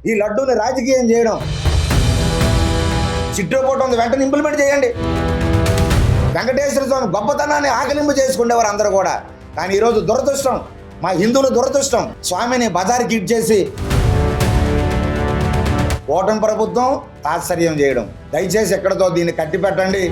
ఈ లడ్డూని రాజకీయం చేయడం. చిట్టిపోటు ఉంది, వెంటనే ఇంప్లిమెంట్ చేయండి. వెంకటేశ్వర స్వామి గొప్పతనాన్ని ఆకలింపు చేసుకునేవారు అందరూ కూడా. కానీ ఈరోజు దురదృష్టం, మా హిందువుల దురదృష్టం, స్వామిని బజార్కి ఇచ్చేసి కూటమి ప్రభుత్వం తాత్సర్యం చేయడం. దయచేసి ఎక్కడితో దీన్ని కట్టిపెట్టండి.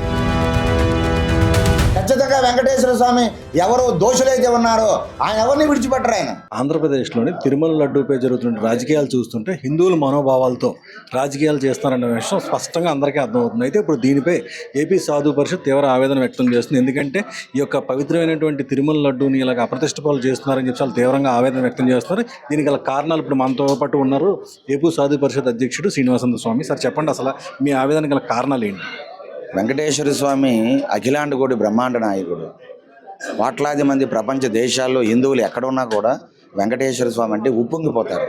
ఖచ్చితంగా వెంకటేశ్వర స్వామి ఎవరు దోషులైతే ఉన్నారో ఆయన ఎవరిని విడిచిపెట్టరు. ఆయన ఆంధ్రప్రదేశ్లోని తిరుమల లడ్డూపై జరుగుతున్న రాజకీయాలు చూస్తుంటే హిందువుల మనోభావాలతో రాజకీయాలు చేస్తారన్న విషయం స్పష్టంగా అందరికీ అర్థమవుతుంది. అయితే ఇప్పుడు దీనిపై ఏపీ సాధు పరిషత్ తీవ్ర ఆవేదన వ్యక్తం చేస్తుంది. ఎందుకంటే ఈ యొక్క పవిత్రమైనటువంటి తిరుమల లడ్డూని ఇలాగ అప్రతిష్ట పాలు చేస్తున్నారని చెప్పి చాలా తీవ్రంగా ఆవేదన వ్యక్తం చేస్తున్నారు. దీనికి గల కారణాలు ఇప్పుడు మనతో పాటు ఉన్నారు ఏపీ సాధు పరిషత్ అధ్యక్షుడు శ్రీనివాసంద స్వామి. సార్ చెప్పండి, అసలు మీ ఆవేదన గల కారణాలు ఏంటి? వెంకటేశ్వర స్వామి అఖిలాండ కోటి బ్రహ్మాండ నాయకుడు. కోట్లాది మంది ప్రపంచ దేశాల్లో హిందువులు ఎక్కడున్నా కూడా వెంకటేశ్వర స్వామి అంటే ఉప్పొంగిపోతారు.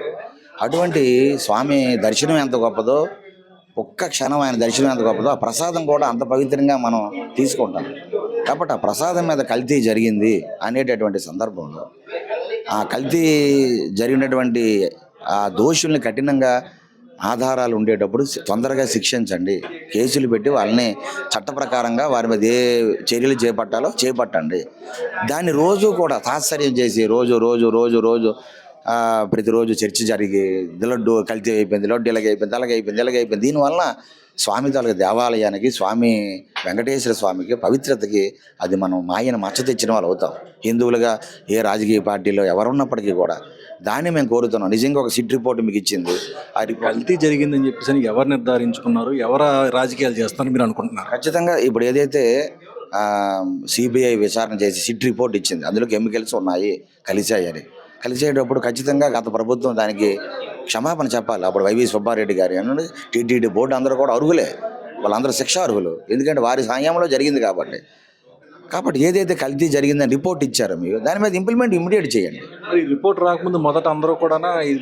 అటువంటి స్వామి దర్శనం ఎంత గొప్పదో, ఒక్క క్షణం ఆయన దర్శనం ఎంత గొప్పదో, ఆ ప్రసాదం కూడా అంత పవిత్రంగా మనం తీసుకుంటాం. కాబట్టి ఆ ప్రసాదం మీద కల్తీ జరిగింది అనేటటువంటి సందర్భంలో ఆ కల్తీ జరిగినటువంటి ఆ దోషుల్ని కఠినంగా ఆధారాలు ఉండేటప్పుడు తొందరగా శిక్షించండి. కేసులు పెట్టి వాళ్ళని చట్ట ప్రకారంగా వారి మీద ఏ చర్యలు చేపట్టాలో చేపట్టండి. దాన్ని రోజు కూడా తాత్సర్యం చేసి రోజు ప్రతిరోజు చర్చ జరిగి లడ్డు కల్తీ అయిపోయింది, లడ్డు ఇలాగైపోయింది. దీనివల్ల స్వామి తాలూకు దేవాలయానికి, స్వామి వెంకటేశ్వర స్వామికి పవిత్రతకి అది మనం మాయను మచ్చ తెచ్చిన వాళ్ళు అవుతాం. హిందువులుగా ఏ రాజకీయ పార్టీలో ఎవరున్నప్పటికీ కూడా దాన్ని మేము కోరుతున్నాం. నిజంగా ఒక సిట్ రిపోర్ట్ మీకు ఇచ్చింది, అది కల్తీ జరిగిందని చెప్పేసి ఎవరు నిర్ధారించుకున్నారు, ఎవరు రాజకీయాలు చేస్తారని మీరు అనుకుంటున్నారు? ఖచ్చితంగా ఇప్పుడు ఏదైతే సిబిఐ విచారణ చేసి సిట్ రిపోర్ట్ ఇచ్చింది, అందులో కెమికల్స్ ఉన్నాయి, కలిసాయని. కలిసేటప్పుడు ఖచ్చితంగా గత ప్రభుత్వం దానికి క్షమాపణ చెప్పాలి. అప్పుడు వైవి సుబ్బారెడ్డి గారు అన్నది టీటీడీ బోర్డు అందరూ కూడా అర్హులే, వాళ్ళందరూ శిక్షా అర్హులు. ఎందుకంటే వారి సాయంలో జరిగింది కాబట్టి ఏదైతే కల్తీ జరిగిందని రిపోర్ట్ ఇచ్చారో మీరు దాని మీద ఇంప్లిమెంట్ ఇమీడియట్ చేయండి. ఈ రిపోర్ట్ రాకముందు మొదట అందరూ కూడా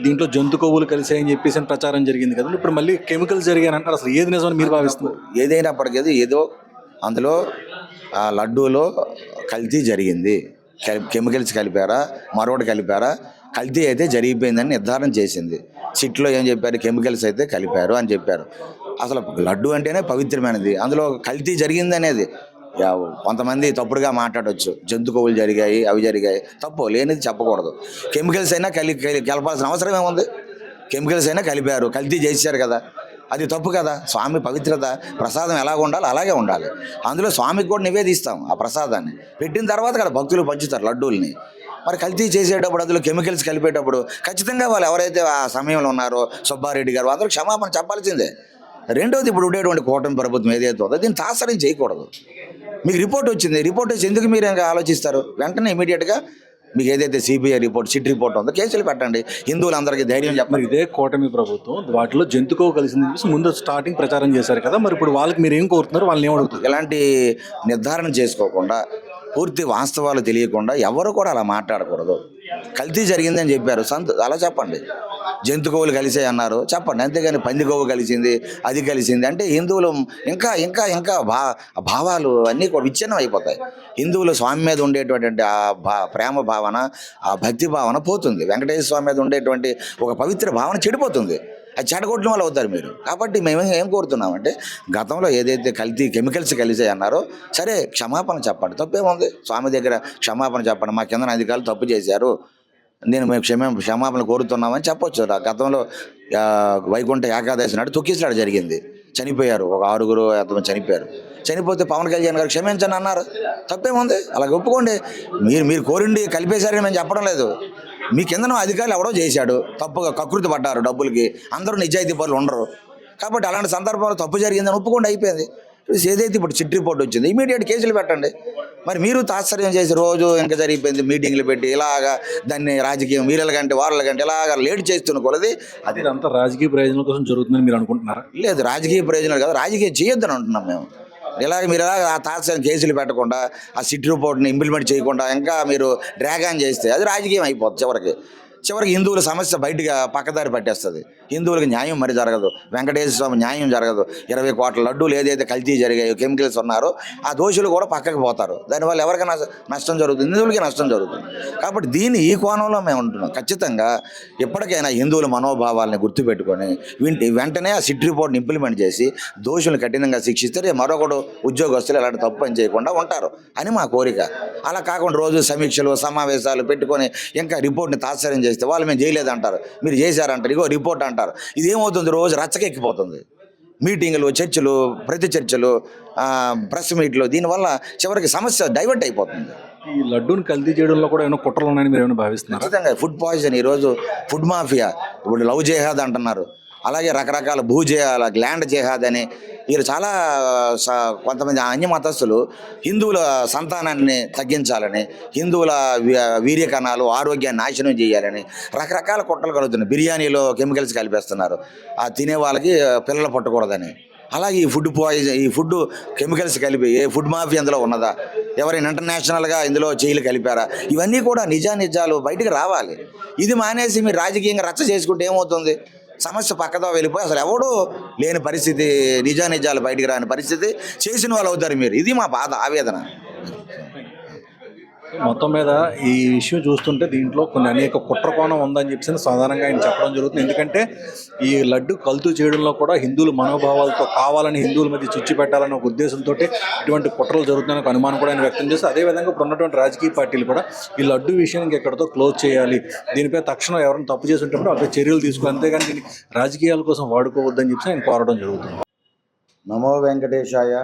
దీంట్లో జంతు కొవ్వులు కలిసాయని చెప్పేసి ప్రచారం జరిగింది కదా, ఇప్పుడు మళ్ళీ కెమికల్స్ జరిగాయని అంటారు. అసలు ఏది నిజమని మీరు భావిస్తున్నారు? ఏదైనప్పటికీ ఏదో అందులో ఆ లడ్డూలో కల్తీ జరిగింది, కెమికల్స్ కలిపారా, మరొకటి కలిపారా, కల్తీ అయితే జరిగిపోయిందని నిర్ధారణ చేసింది. సిట్లో ఏం చెప్పారు, కెమికల్స్ అయితే కలిపారు అని చెప్పారు. అసలు లడ్డు అంటేనే పవిత్రమైనది, అందులో కల్తీ జరిగింది అనేది కొంతమంది తప్పుడుగా మాట్లాడవచ్చు. జంతు కొవ్వులు జరిగాయి, అవి జరిగాయి, తప్పు లేనిది చెప్పకూడదు. కెమికల్స్ అయినా కలపాల్సిన అవసరం ఏముంది? కెమికల్స్ అయినా కలిపారు, కల్తీ చేశారు కదా, అది తప్పు కదా. స్వామి పవిత్రత, ప్రసాదం ఎలాగ ఉండాలి అలాగే ఉండాలి. అందులో స్వామికి కూడా నివేదిస్తాం ఆ ప్రసాదాన్ని. పెట్టిన తర్వాత కదా భక్తులు పంచుతారు లడ్డూల్ని. మరి కల్తీ చేసేటప్పుడు అందులో కెమికల్స్ కలిపేటప్పుడు ఖచ్చితంగా వాళ్ళు ఎవరైతే ఆ సమయంలో ఉన్నారో సుబ్బారెడ్డి గారు అందరూ క్షమాపణ చెప్పాల్సిందే. రెండవది, ఇప్పుడు ఉండేటువంటి కూటమి ప్రభుత్వం ఏదైతే ఉందో దీన్ని తాత్సర్యం చేయకూడదు. మీకు రిపోర్ట్ వచ్చింది, రిపోర్ట్ వచ్చి ఎందుకు మీరు ఇంకా ఆలోచిస్తారు? వెంటనే ఇమీడియట్గా మీకు ఏదైతే సిబిఐ రిపోర్ట్, సిట్ రిపోర్ట్ ఉందో కేసులు పెట్టండి. హిందువులందరికీ ధైర్యం చెప్పండి. ఇదే కూటమి ప్రభుత్వం వాటిలో జంతుకోవ కలిసింది చెప్పేసి ముందు స్టార్టింగ్ ప్రచారం చేశారు కదా, మరి ఇప్పుడు వాళ్ళకి మీరు ఏం కోరుతున్నారు, వాళ్ళని ఏమడుగుతారు? ఇలాంటి నిర్ధారణ చేసుకోకుండా, పూర్తి వాస్తవాలు తెలియకుండా ఎవరు కూడా అలా మాట్లాడకూడదు. కల్తీ జరిగిందని చెప్పారు, అలా చెప్పండి. జంతు కొవ్వులు కలిసాయి అన్నారు, చెప్పండి. అంతేగాని పంది కొవ్వు కలిసింది, అది కలిసింది అంటే హిందువులు ఇంకా ఇంకా ఇంకా భావాలు అన్నీ కూడా విచ్ఛిన్నం అయిపోతాయి. హిందువులు స్వామి మీద ఉండేటువంటి ఆ ప్రేమ భావన, ఆ భక్తి భావన పోతుంది. వెంకటేశ్వర స్వామి మీద ఉండేటువంటి ఒక పవిత్ర భావన చెడిపోతుంది. అది చెడగొట్టడం వల్ల అవుతారు మీరు. కాబట్టి మేము ఏం కోరుతున్నామంటే, గతంలో ఏదైతే కెమికల్స్ కలిసాయి అన్నారో సరే క్షమాపణ చెప్పండి, తప్పేముంది? స్వామి దగ్గర క్షమాపణ చెప్పండి. మా కింద అధికారులు తప్పు చేశారు, మేము క్షమాపణ కోరుతున్నామని చెప్పొచ్చు. గతంలో వైకుంఠ ఏకాదశి నాడు తొక్కిసలాట జరిగింది, చనిపోయారు, ఒక 6 ఎంతమంది చనిపోయారు. చనిపోతే పవన్ కళ్యాణ్ గారు క్షమించండి అన్నారు, తప్పేముంది? అలాగే ఒప్పుకోండి. మీరు కోరిండి కలిపేశారని మేము చెప్పడం లేదు. మీ కిందన అధికారులు ఎవడో చేశాడు, తప్పుగా కకృతి పడ్డారు డబ్బులకి, అందరూ నిజాయితీ పనులు ఉండరు. కాబట్టి అలాంటి సందర్భంలో తప్పు జరిగిందని ఒప్పుకోండి, అయిపోయింది. ఏదైతే ఇప్పుడు సిట్ రిపోర్ట్ వచ్చింది ఇమీడియట్ కేసులు పెట్టండి. మరి మీరు తాత్సర్యం చేసి రోజు ఇంకా జరిగిపోయింది మీటింగ్లు పెట్టి ఇలాగా దాన్ని రాజకీయం వీళ్ళకంటే వాళ్ళకంటే ఇలాగా లేట్ చేస్తున్న కొలది అది అంతా రాజకీయ ప్రయోజనాల కోసం జరుగుతుందని మీరు అనుకుంటున్నారా? లేదు, రాజకీయ ప్రయోజనాలు కాదు, రాజకీయం చేయొద్దని అంటున్నాం మేము. మీరు ఇలాగ ఆ తాత్సర్యం కేసులు పెట్టకుండా, ఆ సిట్ రిపోర్ట్ని ఇంప్లిమెంట్ చేయకుండా ఇంకా మీరు డ్రాగ్ ఆన్ చేస్తే అది రాజకీయం అయిపోతుంది. చివరికి చివరికి హిందువుల సమస్య బయటగా పక్కదారి పట్టేస్తుంది. హిందువులకు న్యాయం మరి జరగదు, వెంకటేశ్వర స్వామి న్యాయం జరగదు. 20 కోట్ల లడ్డూలు ఏదైతే కల్తీ జరిగాయో, కెమికల్స్ ఉన్నారో ఆ దోషులు కూడా పక్కకు పోతారు. దానివల్ల ఎవరికి నష్టం జరుగుతుంది? హిందువులకి నష్టం జరుగుతుంది. కాబట్టి ఈ కోణంలో మేము ఉంటున్నాం. ఖచ్చితంగా ఎప్పటికైనా హిందువుల మనోభావాలని గుర్తుపెట్టుకొని వెంటనే ఆ సిట్ రిపోర్ట్ని ఇంప్లిమెంట్ చేసి దోషులను కఠినంగా శిక్షిస్తే మరొకడు ఉద్యోగస్తులు ఎలాంటి తప్పు పని చేయకుండా ఉంటారు అని మా కోరిక. అలా కాకుండా రోజు సమీక్షలు సమావేశాలు పెట్టుకొని ఇంకా రిపోర్ట్ని తాత్సర్యం చేస్తే వాళ్ళు మేము చేయలేదంటారు, మీరు చేశారంటారు, ఇగో రిపోర్ట్ అంటారు. ఇదేమవుతుంది? రోజు రచ్చకెక్కిపోతుంది. మీటింగులు, చర్చలు, ప్రతి చర్చలు, ప్రెస్ మీట్లు, దీనివల్ల చివరికి సమస్య డైవర్ట్ అయిపోతుంది. ఈ లడ్డూని కల్తీ చేయడంలో కూడా ఏమైనా కుట్రలు ఉన్నాయని మీరు ఏమైనా భావిస్తున్నారు? ఖచ్చితంగా ఫుడ్ పాయిజన్. ఈరోజు ఫుడ్ మాఫియా, ఇప్పుడు లవ్ జేహాద్ అంటున్నారు, అలాగే రకరకాల ల్యాండ్ జేహాద్ అని వీరు చాలా కొంతమంది అన్య మతస్థులు హిందువుల సంతానాన్ని తగ్గించాలని, హిందువుల వీర్యకణాలు ఆరోగ్యాన్ని నాశనం చేయాలని రకరకాల కుట్రలు కలుగుతున్నాయి. బిర్యానీలో కెమికల్స్ కలిపేస్తున్నారు, ఆ తినే వాళ్ళకి పిల్లలు పట్టకూడదని. అలాగే ఈ ఫుడ్ పాయిజన్, ఈ ఫుడ్ కెమికల్స్ కలిపి ఏ ఫుడ్ మాఫియా అందులో ఉన్నదా? ఎవరైనా ఇంటర్నేషనల్గా ఇందులో చేయలు కలిపారా? ఇవన్నీ కూడా నిజాలు బయటకు రావాలి. ఇది మానేసి మీరు రాజకీయంగా రచ్చ చేసుకుంటే ఏమవుతుంది? సమస్య పక్కదో వెళ్ళిపోయి అసలు ఎవడూ లేని పరిస్థితి, నిజాలు బయటికి రాని పరిస్థితి చేసిన వాళ్ళు అవుతారు మీరు. ఇది మా బాధ, ఆవేదన. మొత్తం మీద ఈ ఇష్యూ చూస్తుంటే దీంట్లో కొన్ని అనేక కుట్ర కోణం ఉందని చెప్పేసి సాధారణంగా ఆయన చెప్పడం జరుగుతుంది. ఎందుకంటే ఈ లడ్డు కల్తీ చేయడంలో కూడా హిందువుల మనోభావాలతో కావాలని హిందువుల మధ్య చిచ్చు పెట్టాలనే ఒక ఉద్దేశంతో ఇటువంటి కుట్రలు జరుగుతున్నాయని ఒక అనుమానం కూడా ఆయన వ్యక్తం చేస్తే, అదేవిధంగా ఇప్పుడు ఉన్నటువంటి రాజకీయ పార్టీలు కూడా ఈ లడ్డు విషయానికి ఎక్కడితో క్లోజ్ చేయాలి, దీనిపై తక్షణం ఎవరైనా తప్పు చేసి ఉంటే అక్కడ చర్యలు తీసుకోవాలి, అంతేగాని దీన్ని రాజకీయాల కోసం వాడుకోవద్దని చెప్పి ఆయన కోరడం జరుగుతుంది. నమో వెంకటేశాయ.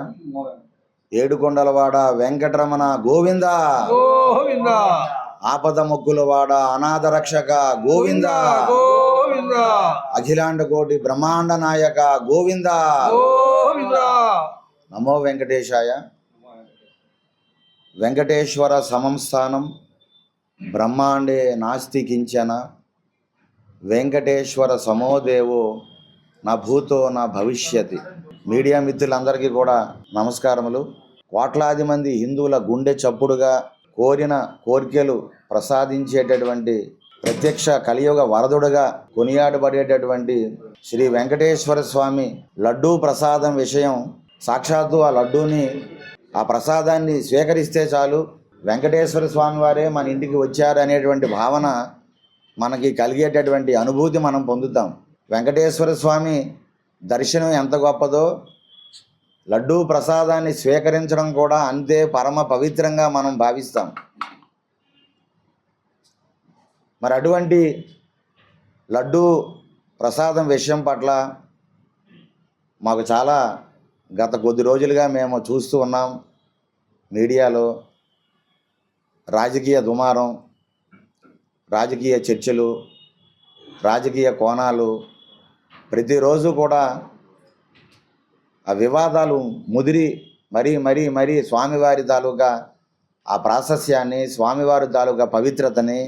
ఏడుకొండలవాడ వెంకటరమణ గోవింద గోవింద. ఆపద మొక్కులవాడ అనాథ రక్షక గోవింద గోవింద. అఖిలాండ కోటి బ్రహ్మాండ నాయక గోవింద గోవింద. నమో వెంకటేశాయ. వెంకటేశ్వర సమం స్థానం బ్రహ్మాండే నాస్తి కించన. వెంకటేశ్వర సమోదేవో నా భూతో నా భవిష్యతి. మీడియా మిత్రులందరికీ కూడా నమస్కారములు. కోట్లాది మంది హిందువుల గుండె చప్పుడుగా కోరిన కోరికలు ప్రసాదించేటటువంటి ప్రత్యక్ష కలియుగ వరదుడుగా కొనియాడబడేటటువంటి శ్రీ వెంకటేశ్వర స్వామి లడ్డూ ప్రసాదం విషయం, సాక్షాత్తు ఆ లడ్డూని, ఆ ప్రసాదాన్ని స్వీకరిస్తే చాలు వెంకటేశ్వర స్వామి వారే మన ఇంటికి వచ్చారు అనేటువంటి భావన మనకి కలిగేటటువంటి అనుభూతి మనం పొందుతాం. వెంకటేశ్వర స్వామి దర్శనం ఎంత గొప్పదో, లడ్డూ ప్రసాదాన్ని స్వీకరించడం కూడా అంతే పరమ పవిత్రంగా మనం భావిస్తాం. మరి అటువంటి లడ్డూ ప్రసాదం విషయం పట్ల మాకు చాలా గత కొద్ది రోజులుగా మేము చూస్తూ ఉన్నాం. మీడియాలో రాజకీయ దుమారం, రాజకీయ చర్చలు, రాజకీయ కోణాలు, ప్రతిరోజు కూడా ఆ వివాదాలు ముదిరి మరీ స్వామివారి తాలూకా ఆ ప్రాశస్యాన్ని, స్వామివారి తాలూకా పవిత్రతని,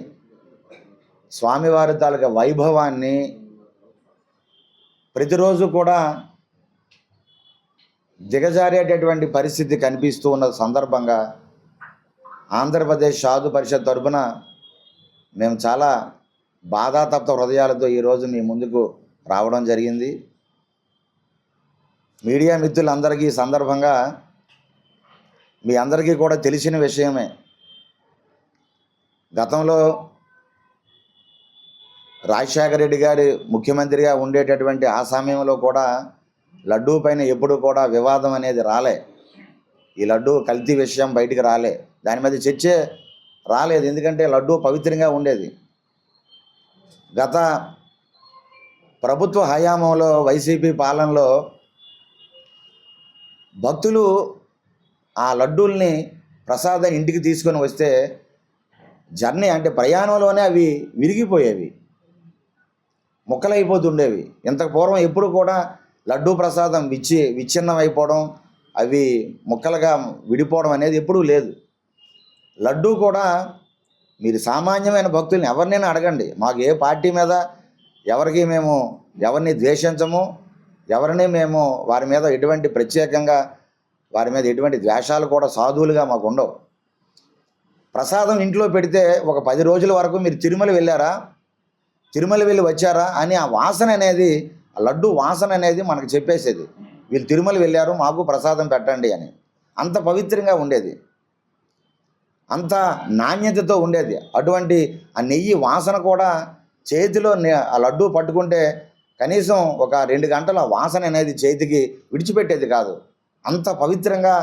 స్వామివారి తాలూకా వైభవాన్ని ప్రతిరోజు కూడా దిగజారేటటువంటి పరిస్థితి కనిపిస్తూ ఉన్న సందర్భంగా ఆంధ్రప్రదేశ్ సాధు పరిషత్ తరపున మేము చాలా బాధాతప్త హృదయాలతో ఈరోజు మీ ముందుకు రావడం జరిగింది. మీడియా మిత్రులందరికీ ఈ సందర్భంగా మీ అందరికీ కూడా తెలిసిన విషయమే, గతంలో రాజశేఖర రెడ్డి గారి ముఖ్యమంత్రిగా ఉండేటటువంటి ఆ సమయంలో కూడా లడ్డూ పైన ఎప్పుడు కూడా వివాదం అనేది రాలే. ఈ లడ్డూ కల్తీ విషయం బయటికి రాలే, దాని మీద చర్చే రాలేదు. ఎందుకంటే లడ్డూ పవిత్రంగా ఉండేది. గత ప్రభుత్వ హయాంలో వైసీపీ పాలనలో భక్తులు ఆ లడ్డూల్ని ప్రసాదం ఇంటికి తీసుకొని వస్తే జర్నీ అంటే ప్రయాణంలోనే అవి విరిగిపోయేవి, ముక్కలైపోతుండేవి. ఇంతకు పూర్వం ఎప్పుడు కూడా లడ్డూ ప్రసాదం విచ్ఛిన్నం అయిపోవడం, అవి ముక్కలుగా విడిపోవడం అనేది ఎప్పుడూ లేదు. లడ్డూ కూడా మీరు సామాన్యమైన భక్తుల్ని ఎవరినైనా అడగండి, మాకు ఏ పార్టీ మీద ఎవరిని ద్వేషించము, ఎవరిని మేము వారి మీద ఎటువంటి ప్రత్యేకంగా వారి మీద ఎటువంటి ద్వేషాలు కూడా సాధువులుగా మాకు ఉండవు. ప్రసాదం ఇంట్లో పెడితే ఒక 10 రోజుల వరకు మీరు తిరుమల వెళ్ళారా, తిరుమల వెళ్ళి వచ్చారా అని ఆ వాసన అనేది, ఆ లడ్డు వాసన అనేది మనకు చెప్పేసేది, వీళ్ళు తిరుమల వెళ్ళారు మాకు ప్రసాదం పెట్టండి అని. అంత పవిత్రంగా ఉండేది, అంత నాణ్యతతో ఉండేది. అటువంటి ఆ నెయ్యి వాసన కూడా చేతిలో ఆ లడ్డు పట్టుకుంటే కనీసం ఒక 2 గంటల వాసన అనేది చేతికి విడిచిపెట్టేది కాదు. అంత పవిత్రంగా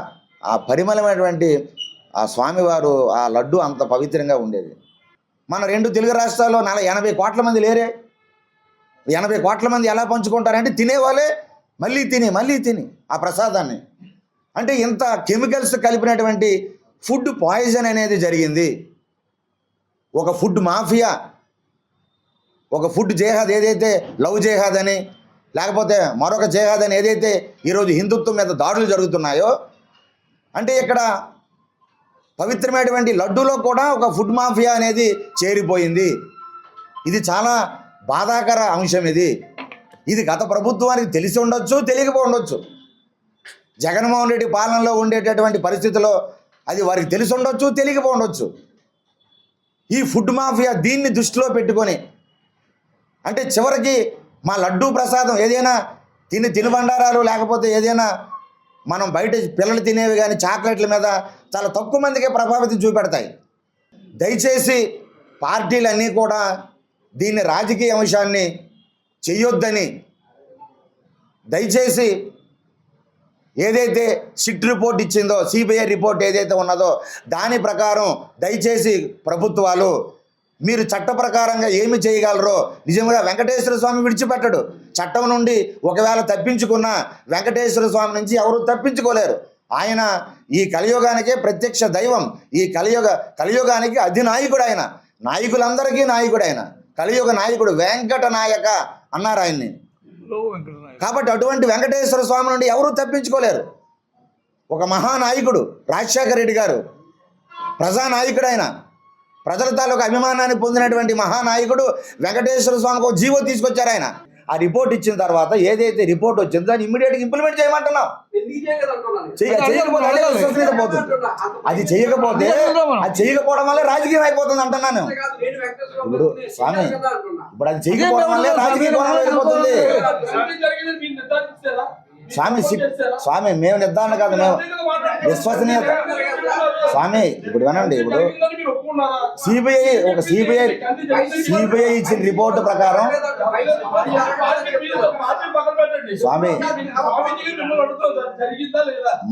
ఆ పరిమళమైనటువంటి ఆ స్వామివారు ఆ లడ్డు అంత పవిత్రంగా ఉండేది. మన 2 తెలుగు రాష్ట్రాల్లో 80 కోట్ల మంది లేరే. 80 కోట్ల మంది ఎలా పంచుకుంటారంటే తినేవాళ్ళే మళ్ళీ తిని ఆ ప్రసాదాన్ని. అంటే ఇంత కెమికల్స్ కలిపినటువంటి ఫుడ్ పాయిజన్ అనేది జరిగింది. ఒక ఫుడ్ మాఫియా, ఒక ఫుడ్ జేహాద్, ఏదైతే లవ్ జేహాద్ అని లేకపోతే మరొక జేహాద్ అని ఏదైతే ఈరోజు హిందుత్వం మీద దాడులు జరుగుతున్నాయో, అంటే ఇక్కడ పవిత్రమైనటువంటి లడ్డూలో కూడా ఒక ఫుడ్ మాఫియా అనేది చేరిపోయింది. ఇది చాలా బాధాకర అంశం. ఇది గత ప్రభుత్వానికి తెలిసి ఉండొచ్చు, తెలియకపోవచ్చు. జగన్మోహన్ రెడ్డి పాలనలో ఉండేటటువంటి పరిస్థితుల్లో అది వారికి తెలిసి ఉండొచ్చు, తెలియకపోవచ్చు. ఈ ఫుడ్ మాఫియా దీన్ని దృష్టిలో పెట్టుకొని, అంటే చివరికి మా లడ్డూ ప్రసాదం ఏదైనా తినుబండారాలు లేకపోతే ఏదైనా మనం బయట పిల్లలు తినేవి కానీ చాక్లెట్ల మీద చాలా తక్కువ మందికే ప్రభావితం చూపెడతాయి. దయచేసి పార్టీలన్నీ కూడా దీన్ని రాజకీయ అంశాన్ని చెయ్యొద్దని, దయచేసి ఏదైతే సిట్ రిపోర్ట్ ఇచ్చిందో, సిబిఐ రిపోర్ట్ ఏదైతే ఉన్నదో దాని ప్రకారం దయచేసి ప్రభుత్వాలు మీరు చట్ట ప్రకారంగా ఏమి చేయగలరో, నిజంగా వెంకటేశ్వర స్వామి విడిచిపెట్టడు. చట్టం నుండి ఒకవేళ తప్పించుకున్న వెంకటేశ్వర స్వామి నుంచి ఎవరు తప్పించుకోలేరు. ఆయన ఈ కలియుగానికే ప్రత్యక్ష దైవం. ఈ కలియుగానికి అధినాయకుడు ఆయన, నాయకులందరికీ నాయకుడు ఆయన, కలియుగ నాయకుడు, వెంకట నాయక అన్నారు ఆయన్ని. కాబట్టి అటువంటి వెంకటేశ్వర స్వామి నుండి ఎవరూ తప్పించుకోలేరు. ఒక మహానాయకుడు రాజశేఖర రెడ్డి గారు, ప్రజానాయకుడు ఆయన, ప్రజల తాలూకు అభిమానాన్ని పొందినటువంటి మహానాయకుడు వెంకటేశ్వర స్వామికి ఒక జీవో తీసుకొచ్చారు ఆయన. ఆ రిపోర్ట్ ఇచ్చిన తర్వాత ఏదైతే రిపోర్ట్ వచ్చిందో దాన్ని ఇమ్మీడియట్గా ఇంప్లిమెంట్ చేయమంటున్నాం. చేయకపోతే అదే విశ్వసనీయత పోతుంది. అది చేయకపోవడం వల్ల రాజకీయం అయిపోతుంది అంటున్నాను. ఇప్పుడు స్వామి, ఇప్పుడు అది చేయకపోవడం వల్లే రాజకీయ కోణంలో వెళ్ళిపోతుంది. స్వామి మేము నిర్ధారణ కాదు, మేము విశ్వసనీయత. స్వామి ఇప్పుడు వినండి, ఇప్పుడు సిబిఐ ఇచ్చిన రిపోర్టు ప్రకారం స్వామి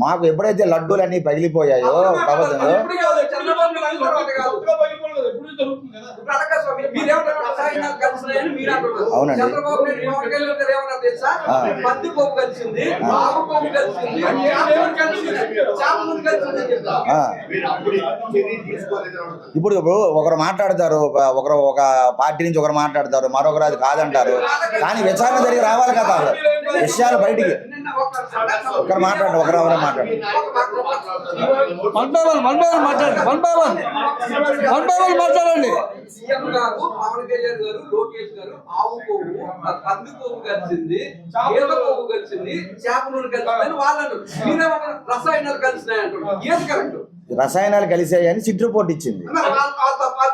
మాకు ఎప్పుడైతే లడ్డూలన్నీ పగిలిపోయాయో ప్రభుత్వంలో, అవునండి, ఇప్పుడు ఒకరు మాట్లాడతారు, ఒక పార్టీ నుంచి ఒకరు మాట్లాడతారు, మరొకరు అది కాదంటారు. కానీ విచారణ జరిగి రావాలి కదా విషయాలు బయటికి. ఒకరు మాట్లాడండి, ఒకరు మాట్లాడండి. సీఎం గారు, పవన్ కళ్యాణ్ గారు, లోకేష్ గారు ఆవు కొవ్వు, పంది కొవ్వు కలిసింది, గేదె కొవ్వు కలిసింది, చేప నూనె కలిసింది వాళ్ళను రసాయనాలు కలిసినాయి అంటున్నారు. ఏది కరెక్ట్? రసాయనాలు కలిసాయని సిట్ రిపోర్ట్ ఇచ్చింది.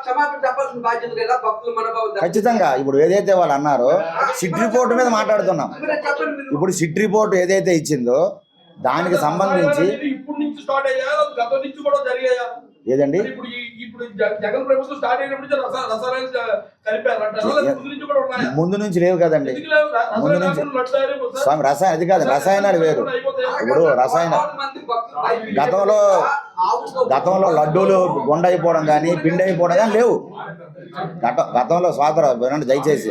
క్షమాపణ చెప్పాల్సిన బాధ్యత లేదా భక్తులు మనోభావం? ఖచ్చితంగా. ఇప్పుడు ఏదైతే వాళ్ళు అన్నారో సిట్ రిపోర్ట్ మీద మాట్లాడుతున్నాం. ఇప్పుడు సిట్ రిపోర్ట్ ఏదైతే ఇచ్చిందో దానికి సంబంధించి ఇప్పుడు నుంచి స్టార్ట్ అయ్యా, గత నుంచి కూడా జరిగాయా ఏదండి? ఇప్పుడు జగన్ ప్రభుత్వం స్టార్ట్ అయినప్పుడు రసాయనాలు కలిపారు, ముందు నుంచి లేవు కదండి. ముందు నుంచి స్వామి రసాయన అది కాదు, రసాయనాలు వేరు. ఇప్పుడు గతంలో లడ్డూలు గుండ అయిపోవడం కానీ పిండి అయిపోవడం కానీ లేవు గతంలో. స్వాతంత్ర వినండి దయచేసి.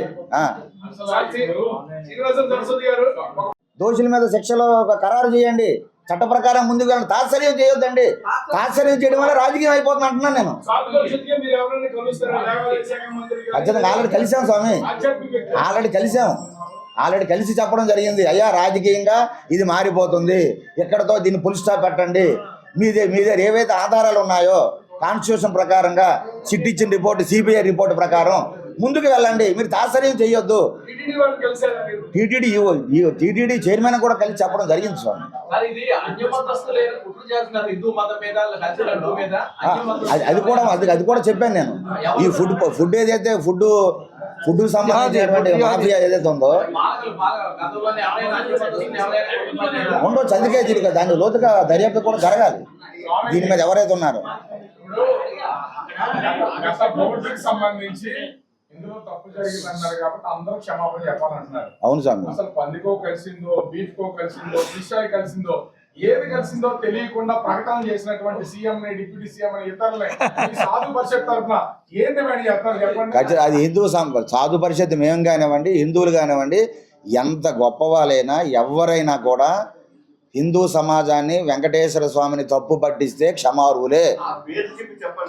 దోషుల మీద శిక్షలో ఒక ఖరారు చేయండి, చట్ట ప్రకారం ముందుకు వెళ్ళండి. తాత్సర్యం చేయొద్దండి. తాత్సర్యం చేయడం వల్ల రాజకీయం అయిపోతుంది అంటున్నాను నేను. ఖచ్చితంగా ఆల్రెడీ కలిసాం స్వామి, ఆల్రెడీ కలిసి చెప్పడం జరిగింది. అయ్యా రాజకీయంగా ఇది మారిపోతుంది, ఎక్కడతో దీన్ని ఫుల్ స్టాప్ పెట్టండి. మీ దగ్గర ఏవైతే ఆధారాలు ఉన్నాయో కాన్స్టిట్యూషన్ ప్రకారంగా సిట్ ఇచ్చిన రిపోర్టు, సిబిఐ రిపోర్టు ప్రకారం ముందుకు వెళ్ళండి, మీరు తాత్సర్యం చేయొద్దు. టీటీడీ వాళ్ళు కలిసారా మీరు? టీటీడీ చైర్మన్ కూడా కలిసి చెప్పడం జరిగింది స్వామి. సార్, ఇది అన్యమతస్తులైన కుట్ర చేస్తున్నారు హిందూ మతం మీద, కలిసి లడ్డూ మీద. అది కూడా చెప్పాను నేను. ఈ ఫుడ్ ఏదైతే ఫుడ్ సంబంధించినటువంటి మాఫియా ఏదైతే ఉందో గతంలోనే ఎవరైనా అన్యమతస్తులు ఎవరైనా ఉండొచ్చు. అందుకే దీనికి దాని లోతుగా దర్యాప్తు కూడా జరగాలి దీని మీద ఎవరైతే ఉన్నారో. గత ప్రభుత్వానికి సంబంధించి ఇందులో తప్పు జరిగింది అన్నారు కాబట్టి అందరూ క్షమాపణ చెప్పాలంటున్నారు. అవును స్వామి. అసలు పందికో కలిసిందో, బీఫ్ కో కలిసిందో, ఫిష్ ఫ్రై కలిసిందో, ఏది కలిసిందో తెలియకుండా ప్రకటన చేసినటువంటి సీఎం ని, డిప్యూటీ సీఎం ని, ఇతరులని సాధు పరిషత్ తరఫున ఏం డిమాండ్ చేస్తారు చెప్పండి. అది హిందూ సాధు పరిషత్ మేము కానివ్వండి, హిందువులు కానివ్వండి, ఎంత గొప్పవాళ్ళైనా ఎవరైనా కూడా హిందూ సమాజాన్ని, వెంకటేశ్వర స్వామిని తప్పు పట్టిస్తే క్షమార్హులే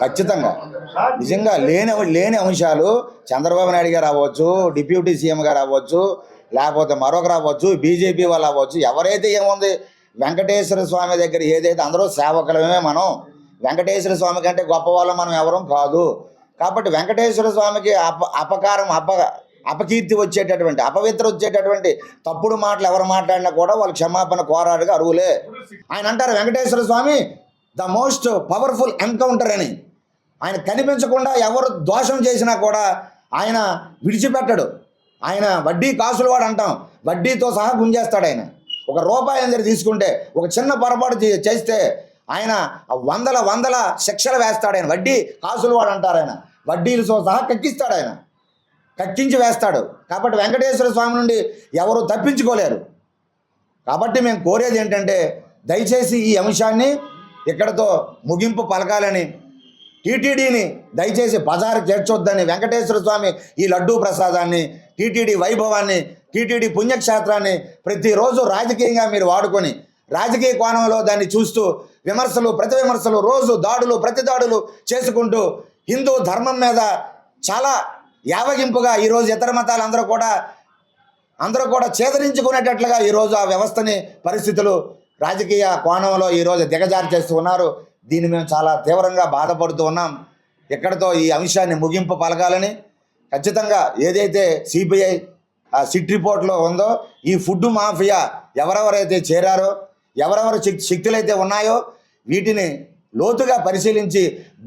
ఖచ్చితంగా. నిజంగా లేని అంశాలు చంద్రబాబు నాయుడు గారు అవ్వచ్చు, డిప్యూటీ సీఎం గారు అవ్వచ్చు, లేకపోతే మరొకరు అవ్వచ్చు, బీజేపీ వాళ్ళు అవ్వచ్చు, ఎవరైతే ఏముంది వెంకటేశ్వర స్వామి దగ్గర ఏదైతే అందరూ సేవకులమే మనం. వెంకటేశ్వర స్వామి కంటే గొప్పవాళ్ళం మనం ఎవరం కాదు. కాబట్టి వెంకటేశ్వర స్వామికి అపకీర్తి వచ్చేటటువంటి, అపవిత్ర వచ్చేటటువంటి తప్పుడు మాటలు ఎవరు మాట్లాడినా కూడా వాళ్ళు క్షమాపణ కోరాడుగా అరువులే. ఆయన అంటారు వెంకటేశ్వర స్వామి ద మోస్ట్ పవర్ఫుల్ ఎన్కౌంటర్ అని. ఆయన కనిపించకుండా ఎవరు దోషం చేసినా కూడా ఆయన విడిచిపెట్టడు. ఆయన వడ్డీ కాసులు వాడు అంటాం, వడ్డీతో సహా గుంజేస్తాడు. ఆయన ఒక రూపాయి అందరు తీసుకుంటే ఒక చిన్న పొరపాటు చేస్తే ఆయన వందల శిక్షలు వేస్తాడు. ఆయన వడ్డీ కాసులు వాడు అంటారు. ఆయన వడ్డీలతో సహా కక్కిస్తాడు, ఆయన కక్కించి వేస్తాడు. కాబట్టి వెంకటేశ్వర స్వామి నుండి ఎవరు తప్పించుకోలేరు. కాబట్టి మేము కోరేది ఏంటంటే దయచేసి ఈ అంశాన్ని ఇక్కడతో ముగింపు పలకాలని, టీటీడీని దయచేసి బజారుకి చేర్చొద్దని, వెంకటేశ్వర స్వామి ఈ లడ్డూ ప్రసాదాన్ని, టీటీడీ వైభవాన్ని, టీటీడీ పుణ్యక్షేత్రాన్ని ప్రతిరోజు రాజకీయంగా మీరు వాడుకొని రాజకీయ కోణంలో దాన్ని చూస్తూ విమర్శలు ప్రతి విమర్శలు, రోజు దాడులు ప్రతి దాడులు చేసుకుంటూ హిందూ ధర్మం మీద చాలా యావగింపుగా ఈరోజు ఇతర మతాలు అందరూ కూడా చేదరించుకునేటట్లుగా ఈరోజు ఆ వ్యవస్థని పరిస్థితులు రాజకీయ కోణంలో ఈరోజు దిగజారు చేస్తూ ఉన్నారు. దీన్ని మేము చాలా తీవ్రంగా బాధపడుతూ ఉన్నాం. ఇక్కడితో ఈ అంశాన్ని ముగింపు పలకాలని, ఖచ్చితంగా ఏదైతే సిబిఐ సిట్ రిపోర్ట్లో ఉందో ఈ ఫుడ్ మాఫియా ఎవరెవరైతే చేరారో, ఎవరెవరు శక్తులైతే ఉన్నాయో వీటిని లోతుగా పరిశీలించి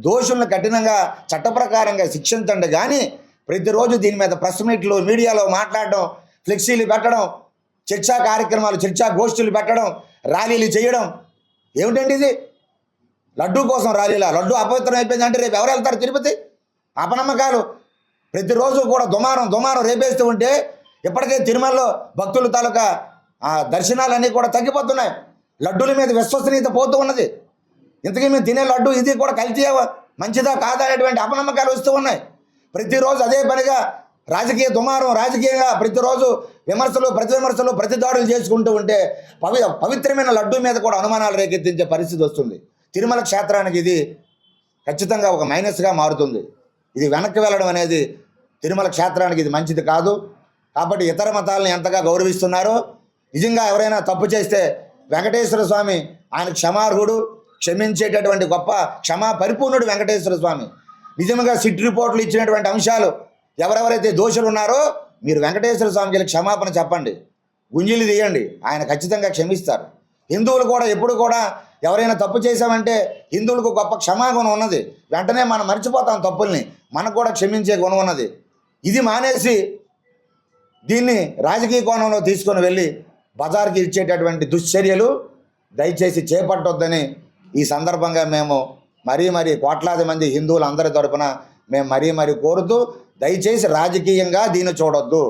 దోషులను కఠినంగా చట్టప్రకారంగా శిక్షించండి. కానీ ప్రతిరోజు దీని మీద ప్రెస్ మీట్లు, మీడియాలో మాట్లాడడం, ఫ్లెక్సీలు పెట్టడం, చర్చా కార్యక్రమాలు, చర్చా గోష్ఠులు పెట్టడం, ర్యాలీలు చేయడం ఏమిటండి ఇది? లడ్డూ కోసం ర్యాలీలా? లడ్డూ అపవిత్రం అయిపోయిందంటే రేపు ఎవరు వెళ్తారు తిరుపతి? అపనమ్మకాలు ప్రతిరోజు కూడా దుమారం రేపేస్తూ ఉంటే ఇప్పటికే తిరుమలలో భక్తుల తాలూకా దర్శనాలన్నీ కూడా తగ్గిపోతున్నాయి. లడ్డూల మీద విశ్వసనీయత పోతూ ఉన్నది. ఇంతకీ మేము తినే లడ్డు ఇది కూడా కల్తీ మంచిదా కాదా అనేటువంటి అపనమ్మకాలు వస్తూ ఉన్నాయి. ప్రతిరోజు అదే పనిగా రాజకీయంగా ప్రతిరోజు విమర్శలు ప్రతి దాడులు చేసుకుంటూ ఉంటే పవిత్రమైన లడ్డూ మీద కూడా అనుమానాలు రేకెత్తించే పరిస్థితి వస్తుంది. తిరుమల క్షేత్రానికి ఇది ఖచ్చితంగా ఒక మైనస్గా మారుతుంది. ఇది వెనక్కి వెళ్ళడం అనేది తిరుమల క్షేత్రానికి ఇది మంచిది కాదు. కాబట్టి ఇతర మతాలను ఎంతగా గౌరవిస్తున్నారో, నిజంగా ఎవరైనా తప్పు చేస్తే వెంకటేశ్వర స్వామి ఆయన క్షమార్హుడు, క్షమించేటటువంటి గొప్ప పరిపూర్ణుడు వెంకటేశ్వర స్వామి. నిజంగా సిట్ రిపోర్ట్లు ఇచ్చినటువంటి అంశాలు ఎవరెవరైతే దోషులు ఉన్నారో మీరు వెంకటేశ్వర స్వామికి వెళ్ళి క్షమాపణ చెప్పండి, గుంజీలు తీయండి, ఆయన ఖచ్చితంగా క్షమిస్తారు. హిందువులు కూడా ఎప్పుడు కూడా ఎవరైనా తప్పు చేశామంటే హిందువులకు గొప్ప క్షమాగుణం ఉన్నది. వెంటనే మనం మర్చిపోతాం తప్పుల్ని, మనకు కూడా క్షమించే గుణం ఉన్నది. ఇది మానేసి దీన్ని రాజకీయ కోణంలో తీసుకొని వెళ్ళి బజార్కి ఇచ్చేటటువంటి దుశ్చర్యలు దయచేసి చేపట్టొద్దని ఈ సందర్భంగా మేము మరీ కోట్లాది మంది హిందువులందరి తరపున మేము మరీ కోరుతూ దయచేసి రాజకీయంగా దీన్ని చూడొద్దు.